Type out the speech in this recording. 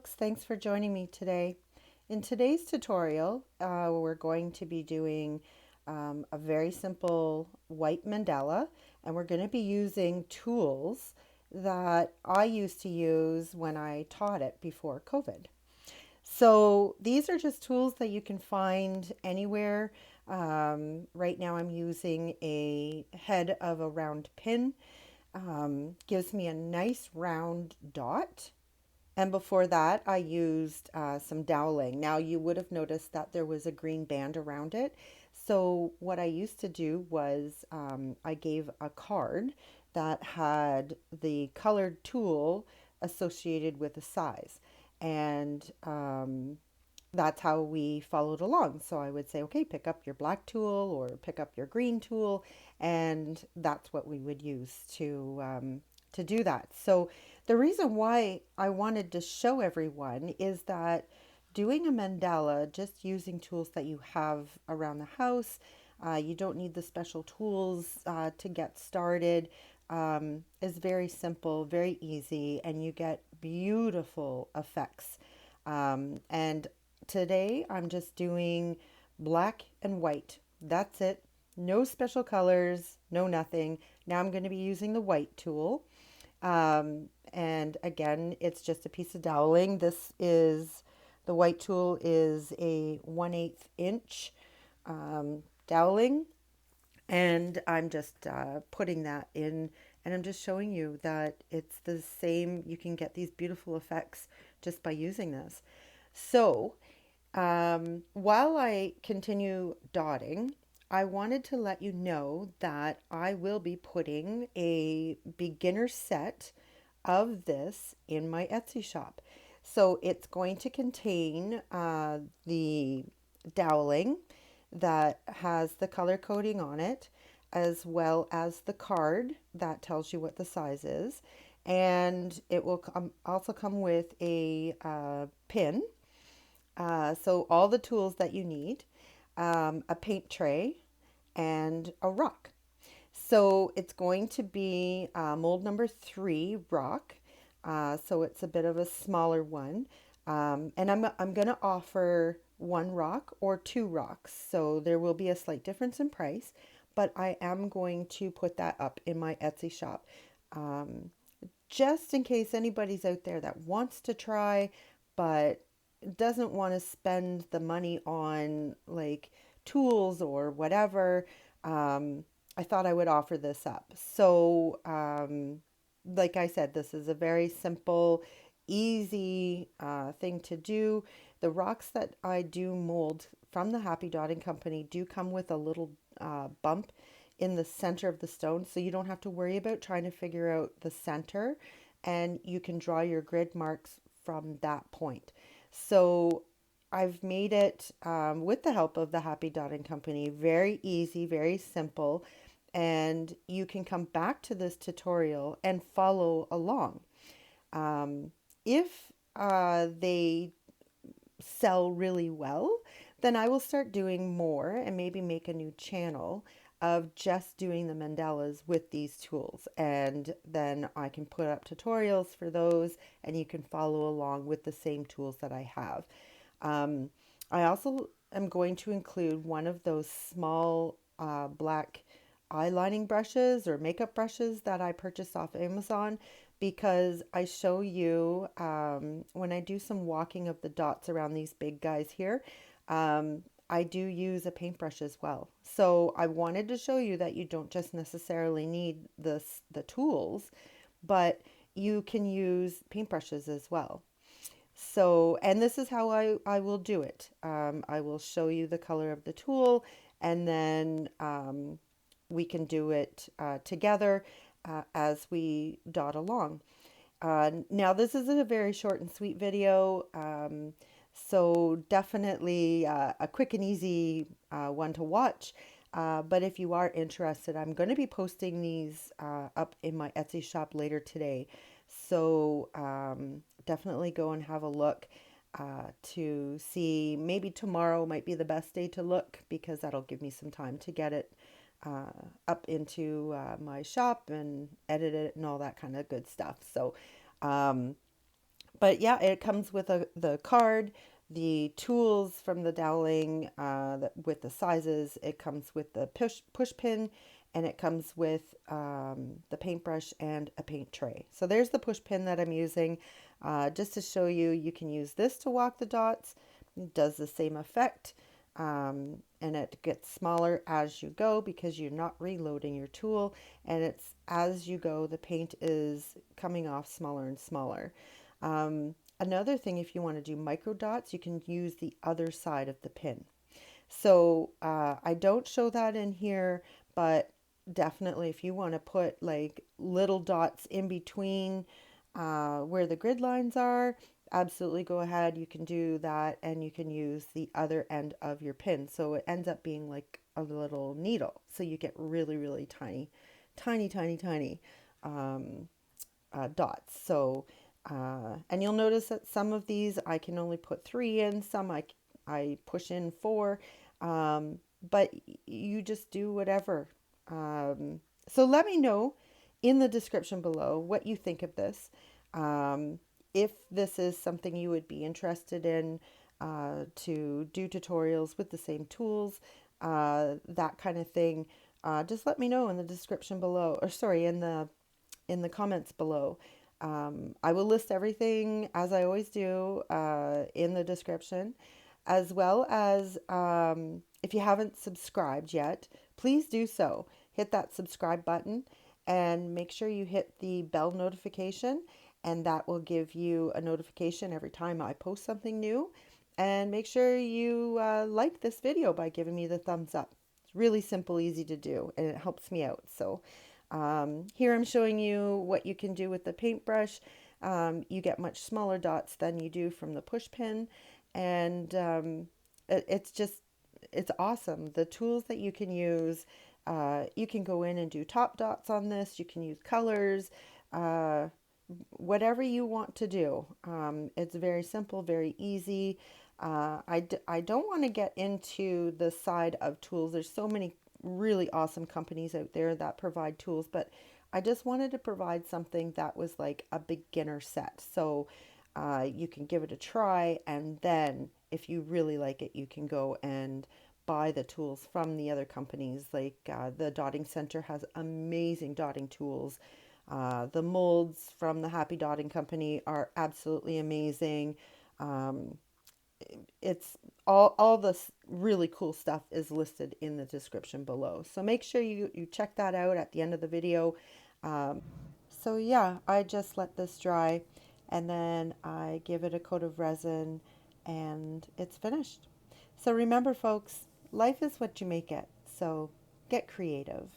folks, thanks for joining me today. In today's tutorial, we're going to be doing a very simple white mandala, and we're going to be using tools that I used to use when I taught it before COVID. So these are just tools that you can find anywhere. Right now I'm using a head of a round pin. Gives me a nice round dot. And before that, I used some doweling. Now, you would have noticed that there was a green band around it. So, what I used to do was I gave a card that had the colored tool associated with the size. And that's how we followed along. So I would say, okay, pick up your black tool or pick up your green tool, and that's what we would use to do that. So the reason why I wanted to show everyone is that doing a mandala, just using tools that you have around the house, you don't need the special tools to get started. Is very simple, very easy, and you get beautiful effects. And today I'm just doing black and white. That's it. No special colors, no nothing. Now I'm going to be using the white tool. And again, it's just a piece of doweling. The white tool is a 1/8 inch doweling. And I'm just putting that in, and I'm just showing you that it's the same. You can get these beautiful effects just by using this. So while I continue dotting, I wanted to let you know that I will be putting a beginner set of this in my Etsy shop. So it's going to contain the doweling that has the color coding on it, as well as the card that tells you what the size is. And it will also come with a pin, so all the tools that you need, a paint tray, and a rock. So it's going to be mold number 3 rock. So it's a bit of a smaller one. And I'm going to offer one rock or two rocks. So there will be a slight difference in price, but I am going to put that up in my Etsy shop. Just in case anybody's out there that wants to try, but doesn't want to spend the money on like tools or whatever. I thought I would offer this up. So, like I said, this is a very simple, easy thing to do. The rocks that I do mold from the Happy Dotting Company do come with a little bump in the center of the stone, so you don't have to worry about trying to figure out the center, and you can draw your grid marks from that point. So I've made it with the help of the Happy Dotting Company very easy, very simple, and you can come back to this tutorial and follow along. If they sell really well, then I will start doing more and maybe make a new channel of just doing the mandalas with these tools. And then I can put up tutorials for those, and you can follow along with the same tools that I have. I also am going to include one of those small black eyelining brushes or makeup brushes that I purchased off Amazon, because I show you when I do some walking of the dots around these big guys here, I do use a paintbrush as well. So I wanted to show you that you don't just necessarily need the tools, but you can use paintbrushes as well. So, and this is how I will do it. I will show you the color of the tool, and then we can do it together as we dot along. Now, this is a very short and sweet video, so definitely a quick and easy one to watch. But if you are interested, I'm going to be posting these up in my Etsy shop later today. So definitely go and have a look to see. Maybe tomorrow might be the best day to look, because that'll give me some time to get it up into my shop and edit it and all that kind of good stuff. So, But yeah, it comes with the card, the tools from the doweling with the sizes. It comes with the push pin, and it comes with the paintbrush and a paint tray. So there's the push pin that I'm using. Just to show you, you can use this to walk the dots. It does the same effect. And it gets smaller as you go because you're not reloading your tool, and it's as you go, the paint is coming off smaller and smaller. Another thing, if you want to do micro dots, you can use the other side of the pin. So I don't show that in here, but definitely if you want to put like little dots in between where the grid lines are, absolutely go ahead. You can do that, and you can use the other end of your pin. So it ends up being like a little needle. So you get really, really tiny, tiny, tiny, tiny dots. So, and you'll notice that some of these I can only put 3 in, some I push in 4, but you just do whatever. So let me know in the description below what you think of this. If this is something you would be interested in to do tutorials with the same tools, that kind of thing, just let me know in the description below, or sorry, in the comments below. I will list everything as I always do in the description, as well as if you haven't subscribed yet, please do so. Hit that subscribe button and make sure you hit the bell notification, and that will give you a notification every time I post something new. And make sure you like this video by giving me the thumbs up. It's really simple, easy to do, and it helps me out. So here I'm showing you what you can do with the paintbrush. You get much smaller dots than you do from the push pin, and it's awesome. The tools that you can use, you can go in and do top dots on this. You can use colors, whatever you want to do. It's very simple, very easy. I don't want to get into the side of tools. There's so many really awesome companies out there that provide tools, but I just wanted to provide something that was like a beginner set. So you can give it a try, and then if you really like it, you can go and buy the tools from the other companies. Like the Dotting Center has amazing dotting tools. The molds from the Happy Dotting Company are absolutely amazing. Um, it's all this really cool stuff is listed in the description below. So make sure you check that out at the end of the video. So yeah, I just let this dry, and then I give it a coat of resin, and it's finished. So remember folks, life is what you make it. So get creative.